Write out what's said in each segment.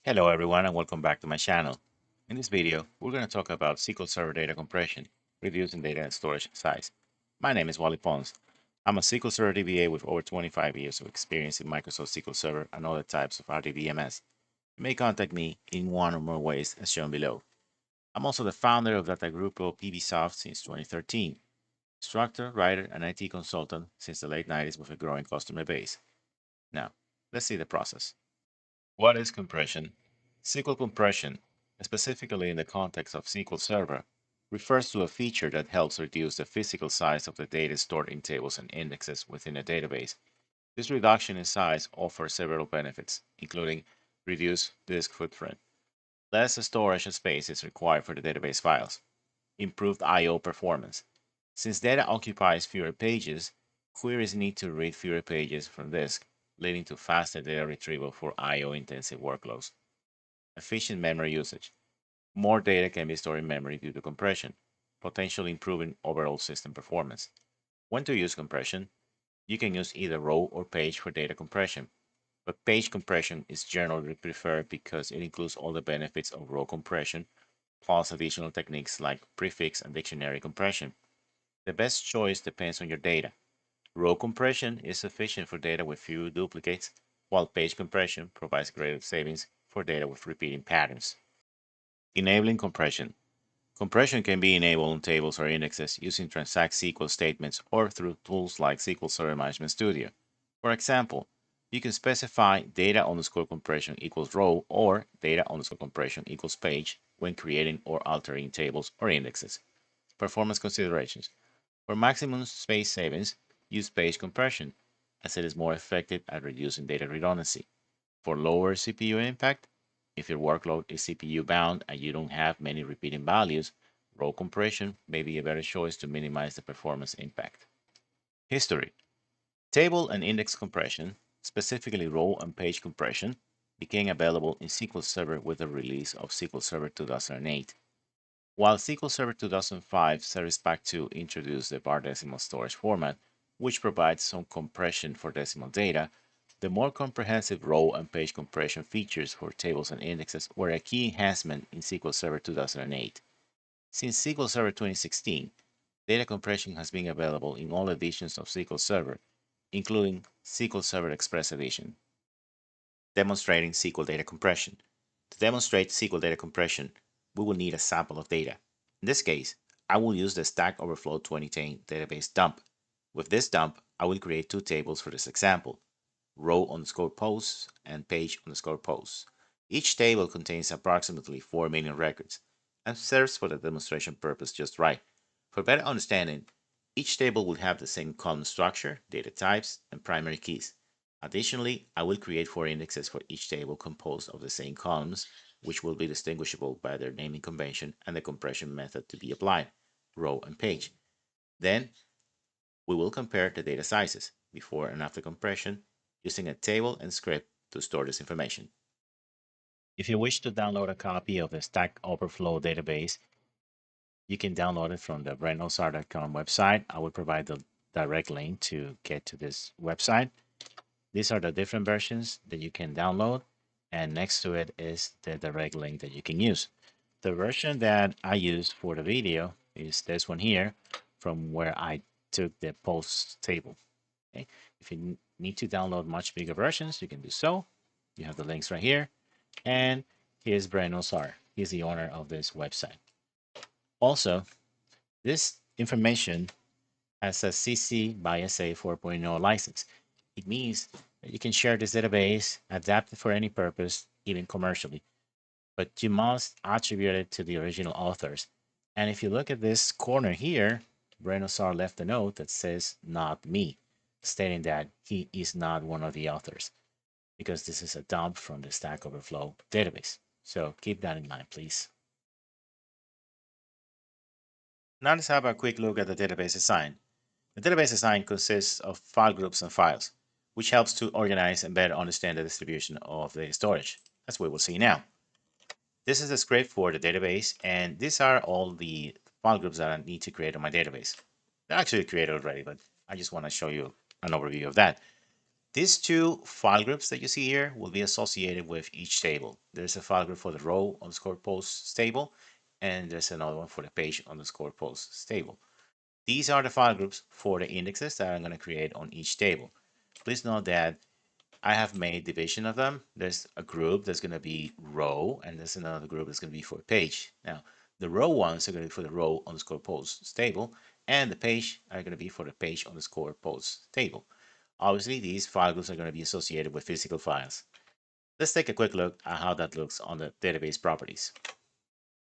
Hello everyone and welcome back to my channel. In this video, we're going to talk about SQL Server data compression, reducing data and storage size. My name is Wally Pons. I'm a SQL Server DBA with over 25 years of experience in Microsoft SQL Server and other types of RDBMS. You may contact me in one or more ways as shown below. I'm also the founder of Data Grupo PBSoft since 2013, instructor, writer, and IT consultant since the late 90s with a growing customer base. Now, let's see the process. What is compression? SQL compression, specifically in the context of SQL Server, refers to a feature that helps reduce the physical size of the data stored in tables and indexes within a database. This reduction in size offers several benefits, including reduced disk footprint, less storage space is required for the database files, improved I/O performance. Since data occupies fewer pages, queries need to read fewer pages from disk, leading to faster data retrieval for I/O-intensive workloads. Efficient memory usage. More data can be stored in memory due to compression, potentially improving overall system performance. When to use compression? You can use either row or page for data compression, but page compression is generally preferred because it includes all the benefits of row compression, plus additional techniques like prefix and dictionary compression. The best choice depends on your data. Row compression is sufficient for data with few duplicates, while page compression provides greater savings for data with repeating patterns. Enabling compression. Compression can be enabled on tables or indexes using Transact SQL statements or through tools like SQL Server Management Studio. For example, you can specify data underscore compression equals row or data underscore compression equals page when creating or altering tables or indexes. Performance considerations. For maximum space savings, use page compression, as it is more effective at reducing data redundancy. For lower CPU impact, if your workload is CPU bound and you don't have many repeating values, row compression may be a better choice to minimize the performance impact. History. Table and index compression, specifically row and page compression, became available in SQL Server with the release of SQL Server 2008. While SQL Server 2005 Service Pack 2 introduced the bar decimal storage format, which provides some compression for decimal data, the more comprehensive row and page compression features for tables and indexes were a key enhancement in SQL Server 2008. Since SQL Server 2016, data compression has been available in all editions of SQL Server, including SQL Server Express Edition. Demonstrating SQL data compression. To demonstrate SQL data compression, we will need a sample of data. In this case, I will use the StackOverflow 2010 database dump. With this dump, I will create two tables for this example, row underscore posts and page underscore posts. Each table contains approximately 4 million records and serves for the demonstration purpose just right. For better understanding, each table will have the same column structure, data types, and primary keys. Additionally, I will create 4 indexes for each table composed of the same columns, which will be distinguishable by their naming convention and the compression method to be applied, row and page. Then, we will compare the data sizes, before and after compression, using a table and script to store this information. If you wish to download a copy of the Stack Overflow database, you can download it from the brentnosar.com website. I will provide the direct link to get to this website. These are the different versions that you can download, and next to it is the direct link that you can use. The version that I use for the video is this one here, from where I took the post table. Okay? If you need to download much bigger versions, you can do so. You have the links right here. And here's Brent Osar. He's the owner of this website. Also, this information has a CC by SA 4.0 license. It means that you can share this database, adapt it for any purpose, even commercially, but you must attribute it to the original authors. And if you look at this corner here, Brenosar left a note that says not me, stating that he is not one of the authors, because this is a dump from the Stack Overflow database. So keep that in mind, please. Now let's have a quick look at the database design. The database design consists of file groups and files, which helps to organize and better understand the distribution of the storage, as we will see now. This is the script for the database, and these are all the file groups that I need to create on my database. They're actually created already, but I just want to show you an overview of that. These two file groups that you see here will be associated with each table. There's a file group for the row underscore posts table, and there's another one for the page underscore posts table. These are the file groups for the indexes that I'm going to create on each table. Please note that I have made division of them. There's a group that's going to be row, and there's another group that's going to be for page. Now, the row ones are going to be for the row underscore posts table, and the page are going to be for the page underscore posts table. Obviously, these file groups are going to be associated with physical files. Let's take a quick look at how that looks on the database properties.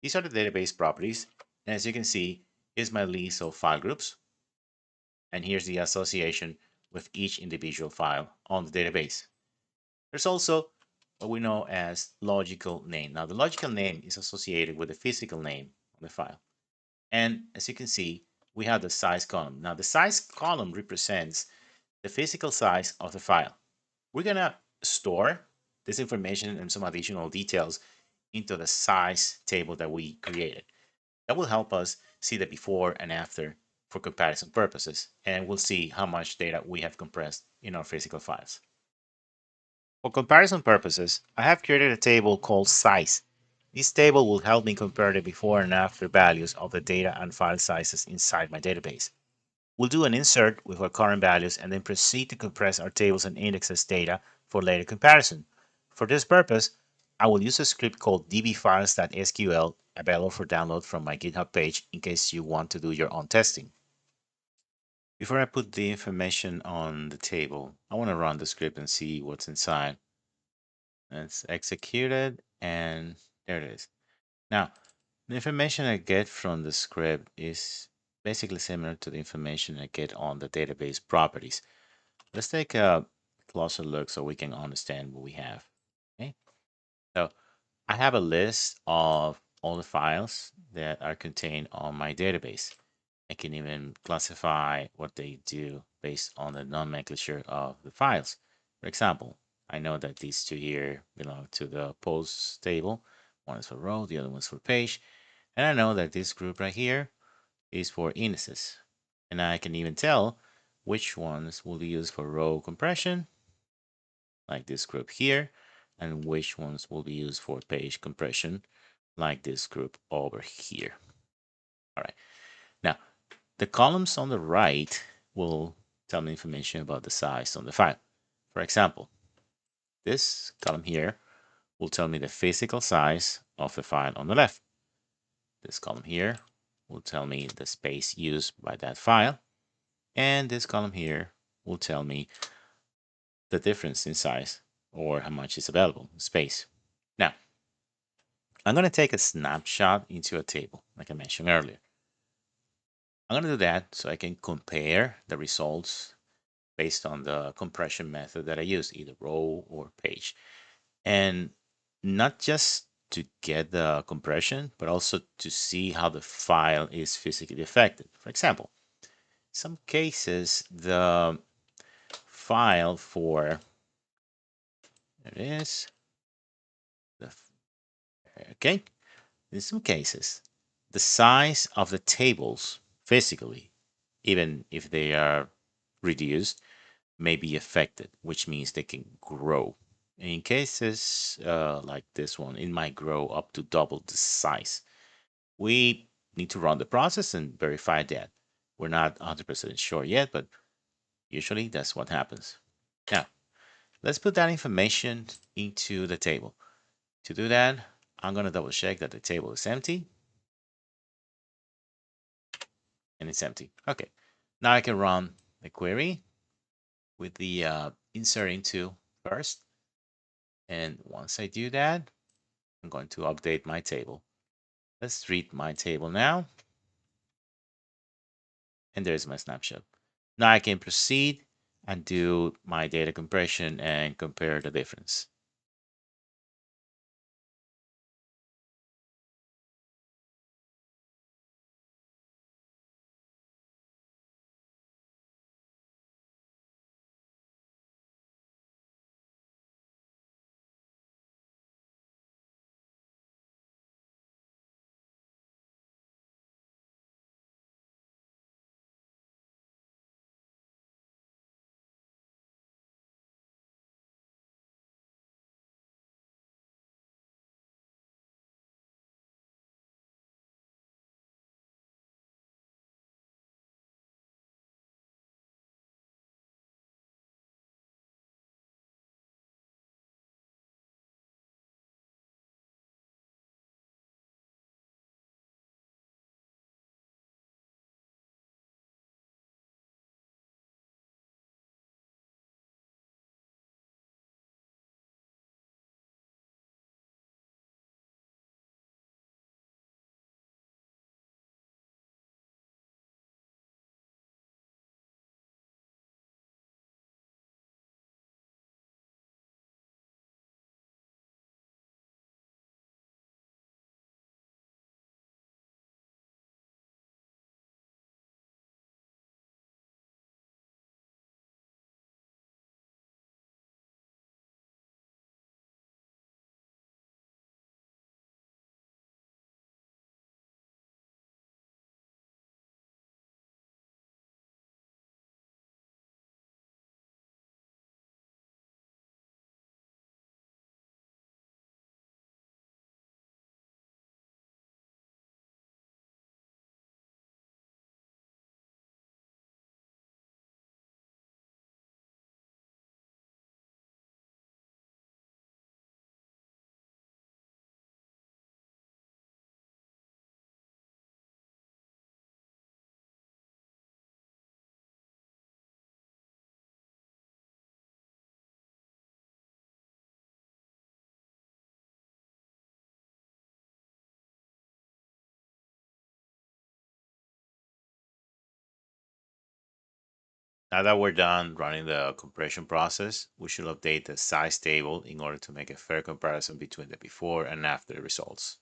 These are the database properties, and as you can see, here's my list of file groups, and here's the association with each individual file on the database. There's also what we know as logical name. Now, the logical name is associated with the physical name of the file. And as you can see, we have the size column. Now, the size column represents the physical size of the file. We're going to store this information and some additional details into the size table that we created. That will help us see the before and after for comparison purposes, and we'll see how much data we have compressed in our physical files. For comparison purposes, I have created a table called size. This table will help me compare the before and after values of the data and file sizes inside my database. We'll do an insert with our current values and then proceed to compress our tables and indexes data for later comparison. For this purpose, I will use a script called DBFiles.sql available for download from my GitHub page in case you want to do your own testing. Before I put the information on the table, I want to run the script and see what's inside. It's executed and there it is. Now, the information I get from the script is basically similar to the information I get on the database properties. Let's take a closer look so we can understand what we have. Okay, so I have a list of all the files that are contained on my database. I can even classify what they do based on the nomenclature of the files. For example, I know that these two here belong to the posts table. One is for row, the other one is for page. And I know that this group right here is for indices. And I can even tell which ones will be used for row compression, like this group here, and which ones will be used for page compression, like this group over here. All right. Now, the columns on the right will tell me information about the size of the file. For example, this column here will tell me the physical size of the file on the left. This column here will tell me the space used by that file. And this column here will tell me the difference in size or how much is available space. Now, I'm going to take a snapshot into a table, like I mentioned earlier. I'm going to do that so I can compare the results based on the compression method that I use, either row or page. And not just to get the compression, but also to see how the file is physically affected. For example, some cases, the file for, there it is, okay, in some cases, the size of the tables physically, even if they are reduced, may be affected, which means they can grow. In cases like this one, it might grow up to double the size. We need to run the process and verify that. We're not 100% sure yet, but usually that's what happens. Now, let's put that information into the table. To do that, I'm going to double check that the table is empty. And it's empty. Okay, now I can run the query with the insert into first. And once I do that, I'm going to update my table. Let's read my table now. And there's my snapshot. Now I can proceed and do my data compression and compare the difference. Now that we're done running the compression process, we should update the size table in order to make a fair comparison between the before and after results.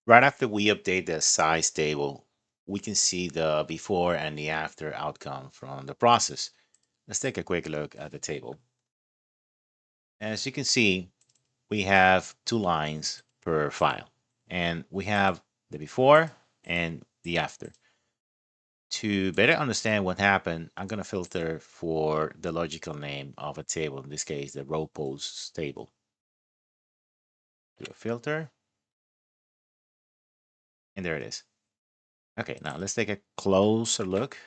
Right after we update the size table, we can see the before and the after outcome from the process. Let's take a quick look at the table. As you can see, we have two lines per file, and we have the before and the after. To better understand what happened, I'm going to filter for the logical name of a table, in this case, the row posts table. Do a filter, and there it is. Okay, now let's take a closer look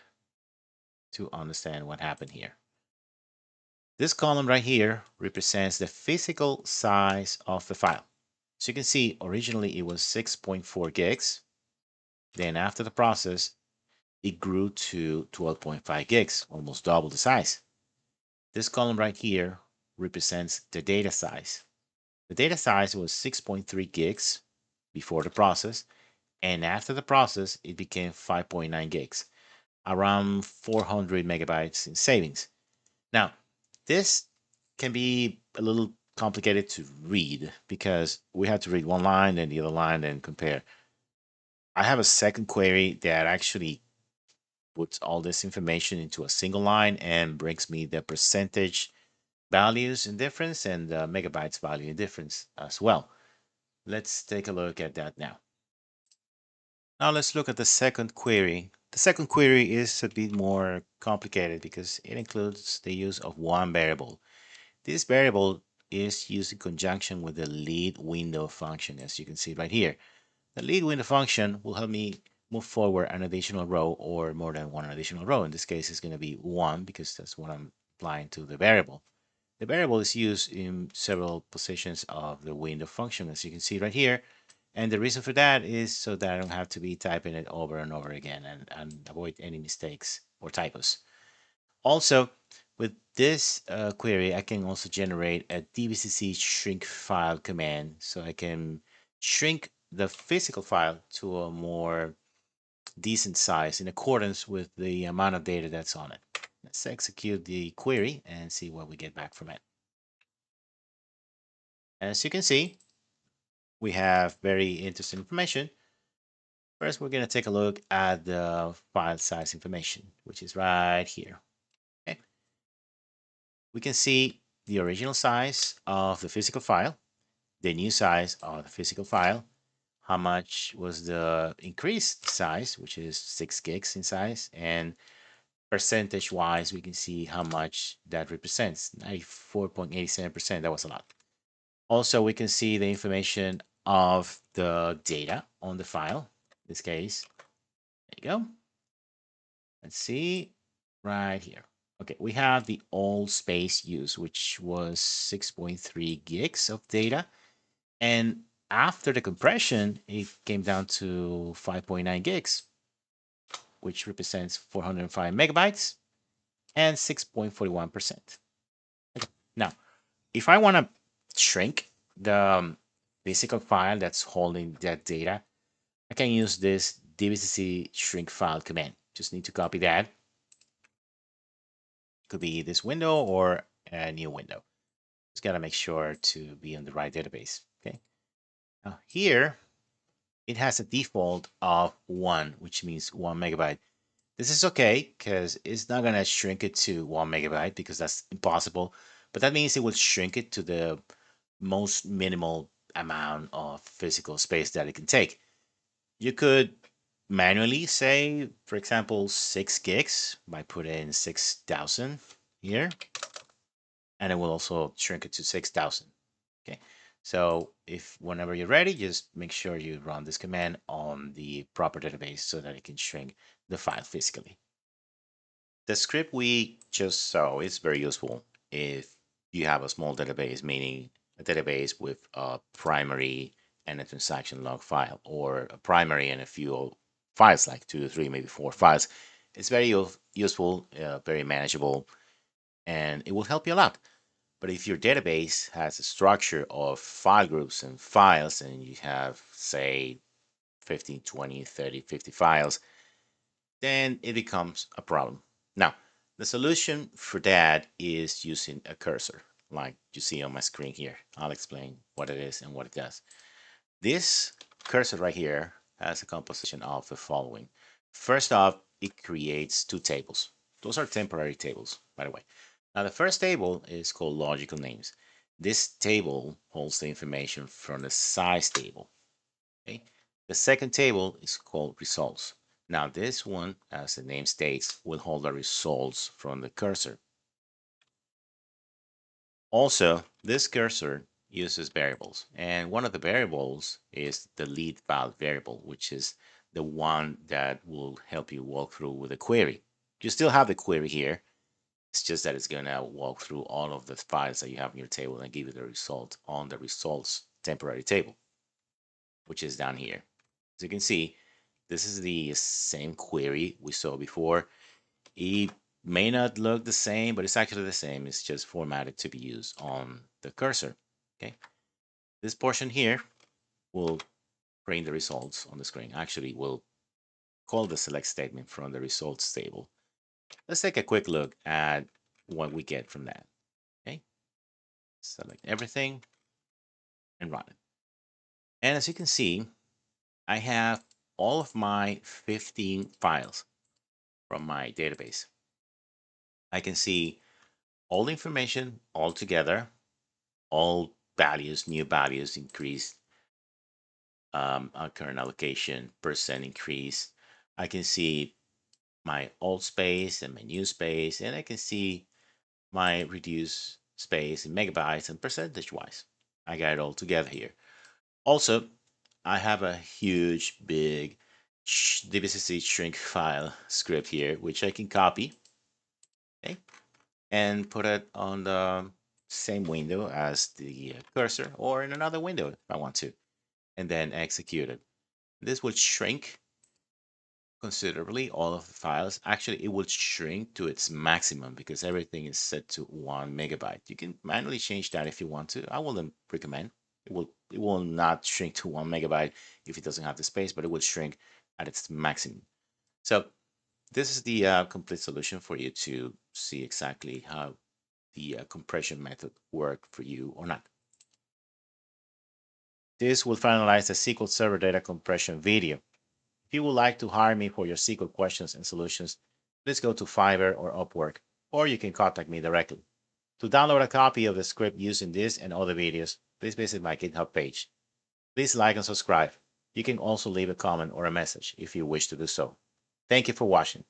to understand what happened here. This column right here represents the physical size of the file. So you can see originally it was 6.4 gigs. Then after the process, it grew to 12.5 gigs, almost double the size. This column right here represents the data size. The data size was 6.3 gigs before the process, and after the process, it became 5.9 gigs, around 400 megabytes in savings. Now, this can be a little complicated to read because we have to read one line, then the other line, and compare. I have a second query that actually puts all this information into a single line and brings me the percentage values in difference and the megabytes value in difference as well. Let's take a look at that now. Now let's look at the second query. The second query is a bit more complicated because it includes the use of one variable. This variable is used in conjunction with the lead window function, as you can see right here. The lead window function will help me move forward an additional row or more than one additional row. In this case, it's going to be one because that's what I'm applying to the variable. The variable is used in several positions of the window function, as you can see right here. And the reason for that is so that I don't have to be typing it over and over again and avoid any mistakes or typos. Also, with this query, I can also generate a DBCC shrink file command so I can shrink the physical file to a more decent size in accordance with the amount of data that's on it. Let's execute the query and see what we get back from it. As you can see, we have very interesting information. First, we're going to take a look at the file size information, which is right here. Okay. We can see the original size of the physical file, the new size of the physical file, how much was the increased size, which is 6 gigs in size, and percentage wise, we can see how much that represents 94.87%. That was a lot. Also, we can see the information of the data on the file. In this case, there you go. Let's see right here. Okay, we have the all space use, which was 6.3 gigs of data. And after the compression, it came down to 5.9 gigs, which represents 405 megabytes and 6.41%. Okay. Now, if I want to shrink the physical file that's holding that data, I can use this DBCC shrink file command. Just need to copy that. Could be this window or a new window. Just got to make sure to be on the right database. Okay. Now here, it has a default of 1, which means 1 megabyte. This is okay because it's not going to shrink it to 1 megabyte because that's impossible. But that means it will shrink it to the most minimal amount of physical space that it can take. You could manually say, for example, 6 gigs by putting 6,000 here, and it will also shrink it to 6,000. Okay, so if whenever you're ready, just make sure you run this command on the proper database so that it can shrink the file physically. The script we just saw is very useful if you have a small database, meaning a database with a primary and a transaction log file, or a primary and a few files, like 2 to 3, maybe 4 files. It's very useful, very manageable, and it will help you a lot. But if your database has a structure of file groups and files, and you have, say, 15, 20, 30, 50 files, then it becomes a problem. Now, the solution for that is using a cursor, like you see on my screen here. I'll explain what it is and what it does. This cursor right here has a composition of the following. First off, it creates 2 tables. Those are temporary tables, by the way. Now, the first table is called logical names. This table holds the information from the size table. Okay? The second table is called results. Now, this one, as the name states, will hold the results from the cursor. Also, this cursor uses variables, and one of the variables is the lead value variable, which is the one that will help you walk through with a query. You still have the query here. It's just that it's going to walk through all of the files that you have in your table and give you the result on the results temporary table, which is down here. As you can see, this is the same query we saw before. It may not look the same, but it's actually the same. It's just formatted to be used on the cursor. Okay. This portion here will print the results on the screen. Actually, we'll call the select statement from the results table. Let's take a quick look at what we get from that. Okay. Select everything and run it. And as you can see, I have all of my 15 files from my database. I can see all the information all together, all values, new values, increased, our current allocation, percent increase. I can see my old space and my new space, and I can see my reduced space in megabytes and percentage wise. I got it all together here. Also, I have a huge, big DBCC shrink file script here, which I can copy, okay, and put it on the same window as the cursor, or in another window if I want to, and then execute it. This will shrink considerably all of the files. Actually, it will shrink to its maximum because everything is set to 1 MB. You can manually change that if you want to. I wouldn't recommend. It will not shrink to 1 MB if it doesn't have the space, but it will shrink at its maximum. So this is the complete solution for you to see exactly how the compression method work for you or not. This will finalize the SQL Server data compression video. If you would like to hire me for your SQL questions and solutions, please go to Fiverr or Upwork, or you can contact me directly. To download a copy of the script using this and other videos, please visit my GitHub page. Please like and subscribe. You can also leave a comment or a message if you wish to do so. Thank you for watching.